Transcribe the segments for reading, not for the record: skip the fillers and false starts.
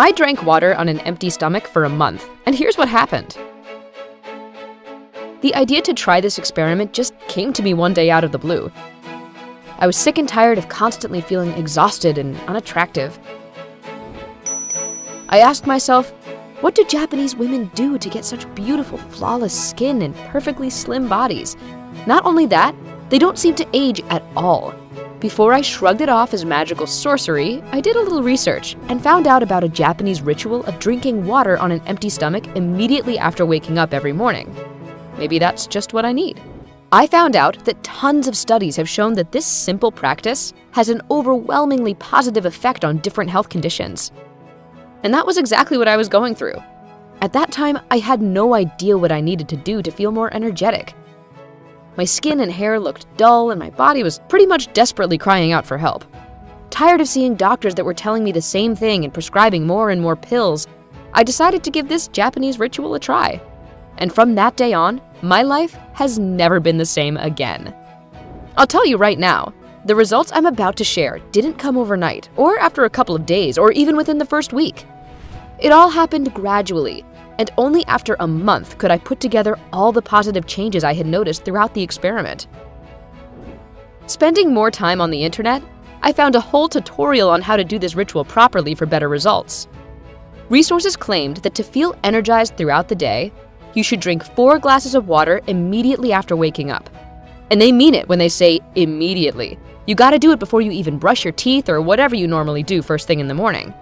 I drank water on an empty stomach for a month, and here's what happened. The idea to try this experiment just came to me one day out of the blue. I was sick and tired of constantly feeling exhausted and unattractive. I asked myself, what do Japanese women do to get such beautiful, flawless skin and perfectly slim bodies? Not only that, they don't seem to age at all. Before I shrugged it off as magical sorcery, I did a little research and found out about a Japanese ritual of drinking water on an empty stomach immediately after waking up every morning. Maybe that's just what I need. I found out that tons of studies have shown that this simple practice has an overwhelmingly positive effect on different health conditions. And that was exactly what I was going through. At that time, I had no idea what I needed to do to feel more energetic. My skin and hair looked dull, and my body was pretty much desperately crying out for help. Tired of seeing doctors that were telling me the same thing and prescribing more and more pills, I decided to give this Japanese ritual a try. And from that day on, my life has never been the same again. I'll tell you right now, the results I'm about to share didn't come overnight, or after a couple of days, or even within the first week. It all happened gradually, and only after a month could I put together all the positive changes I had noticed throughout the experiment. Spending more time on the internet, I found a whole tutorial on how to do this ritual properly for better results. Resources claimed that to feel energized throughout the day, you should drink 4 glasses of water immediately after waking up. And they mean it when they say immediately. You gotta do it before you even brush your teeth or whatever you normally do first thing in the morning.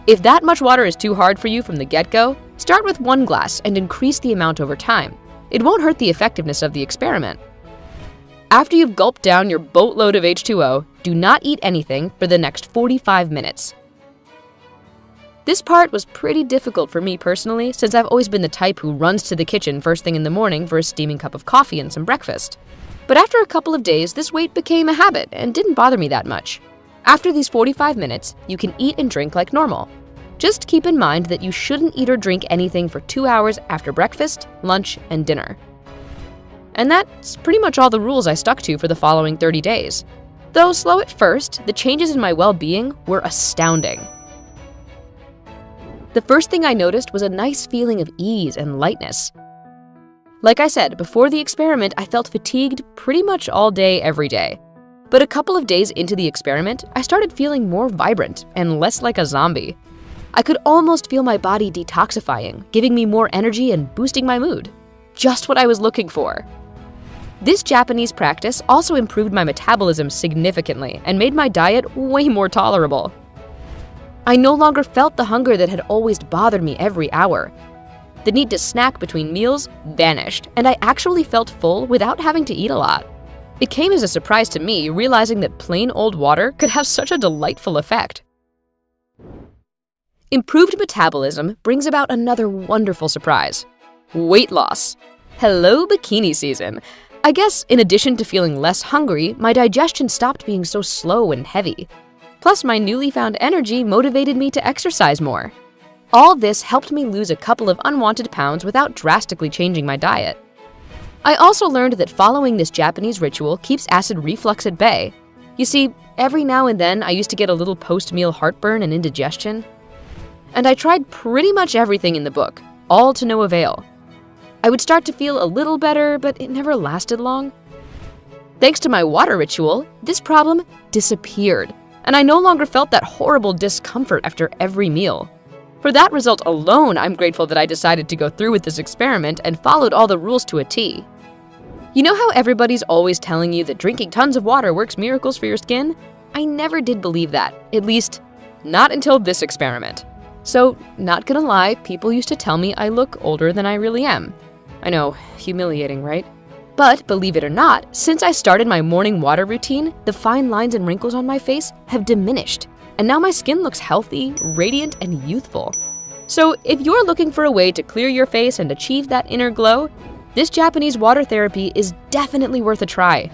If that much water is too hard for you from the get-go, start with 1 glass and increase the amount over time. It won't hurt the effectiveness of the experiment. After you've gulped down your boatload of H2O, do not eat anything for the next 45 minutes. This part was pretty difficult for me personally, since I've always been the type who runs to the kitchen first thing in the morning for a steaming cup of coffee and some breakfast. But after a couple of days, this wait became a habit and didn't bother me that much. After these 45 minutes, you can eat and drink like normal. Just keep in mind that you shouldn't eat or drink anything for 2 hours after breakfast, lunch, and dinner. And that's pretty much all the rules I stuck to for the following 30 days. Though slow at first, the changes in my well-being were astounding. The first thing I noticed was a nice feeling of ease and lightness. Like I said, before the experiment, I felt fatigued pretty much all day, every day. But a couple of days into the experiment, I started feeling more vibrant and less like a zombie. I could almost feel my body detoxifying, giving me more energy and boosting my mood. Just what I was looking for. This Japanese practice also improved my metabolism significantly and made my diet way more tolerable. I no longer felt the hunger that had always bothered me every hour. The need to snack between meals vanished, and I actually felt full without having to eat a lot. It came as a surprise to me, realizing that plain old water could have such a delightful effect. Improved metabolism brings about another wonderful surprise: weight loss. Hello, bikini season. I guess in addition to feeling less hungry, my digestion stopped being so slow and heavy. Plus, my newly found energy motivated me to exercise more. All this helped me lose a couple of unwanted pounds without drastically changing my diet. I also learned that following this Japanese ritual keeps acid reflux at bay. You see, every now and then I used to get a little post-meal heartburn and indigestion. And I tried pretty much everything in the book, all to no avail. I would start to feel a little better, but it never lasted long. Thanks to my water ritual, this problem disappeared, and I no longer felt that horrible discomfort after every meal. For that result alone, I'm grateful that I decided to go through with this experiment and followed all the rules to a T. You know how everybody's always telling you that drinking tons of water works miracles for your skin? I never did believe that, at least not until this experiment. So, not gonna lie, people used to tell me I look older than I really am. I know, humiliating, right? But believe it or not, since I started my morning water routine, the fine lines and wrinkles on my face have diminished, and now my skin looks healthy, radiant, and youthful. So if you're looking for a way to clear your face and achieve that inner glow, this Japanese water therapy is definitely worth a try.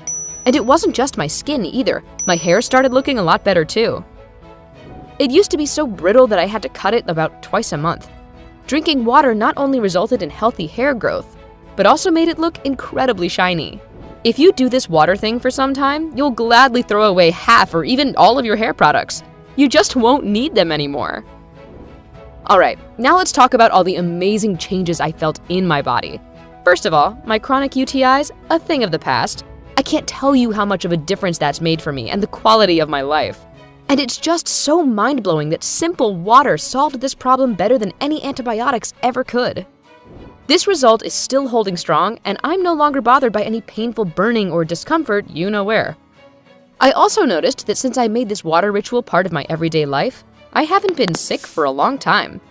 And it wasn't just my skin either, my hair started looking a lot better too. It used to be so brittle that I had to cut it about twice a month. Drinking water not only resulted in healthy hair growth, but also made it look incredibly shiny. If you do this water thing for some time, you'll gladly throw away half or even all of your hair products. You just won't need them anymore. Alright, now let's talk about all the amazing changes I felt in my body. First of all, my chronic UTIs, a thing of the past. I can't tell you how much of a difference that's made for me and the quality of my life. And it's just so mind-blowing that simple water solved this problem better than any antibiotics ever could. This result is still holding strong, and I'm no longer bothered by any painful burning or discomfort you know where. I also noticed that since I made this water ritual part of my everyday life, I haven't been sick for a long time.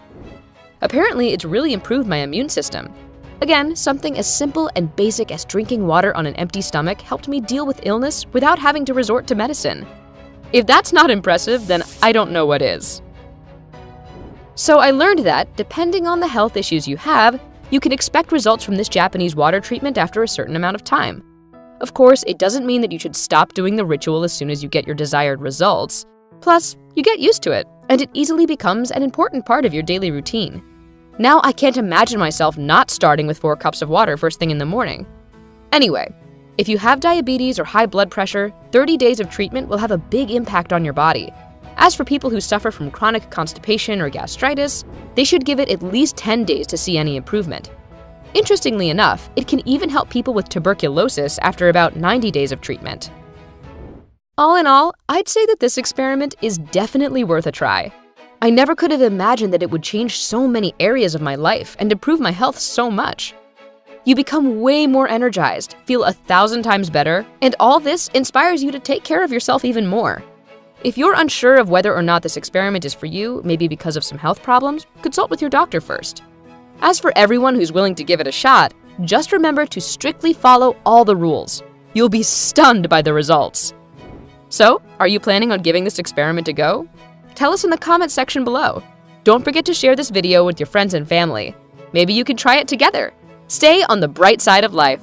Apparently, it's really improved my immune system. Again, something as simple and basic as drinking water on an empty stomach helped me deal with illness without having to resort to medicine. If that's not impressive, then I don't know what is. So I learned that, depending on the health issues you have, you can expect results from this Japanese water treatment after a certain amount of time. Of course, it doesn't mean that you should stop doing the ritual as soon as you get your desired results. Plus, you get used to it, and it easily becomes an important part of your daily routine. Now I can't imagine myself not starting with 4 cups of water first thing in the morning. Anyway, if you have diabetes or high blood pressure, 30 days of treatment will have a big impact on your body. As for people who suffer from chronic constipation or gastritis, they should give it at least 10 days to see any improvement. Interestingly enough, it can even help people with tuberculosis after about 90 days of treatment. All in all, I'd say that this experiment is definitely worth a try. I never could have imagined that it would change so many areas of my life and improve my health so much. You become way more energized, feel 1,000 times better, and all this inspires you to take care of yourself even more. If you're unsure of whether or not this experiment is for you, maybe because of some health problems, consult with your doctor first. As for everyone who's willing to give it a shot, just remember to strictly follow all the rules. You'll be stunned by the results. So, are you planning on giving this experiment a go? Tell us in the comments section below. Don't forget to share this video with your friends and family. Maybe you can try it together. Stay on the bright side of life.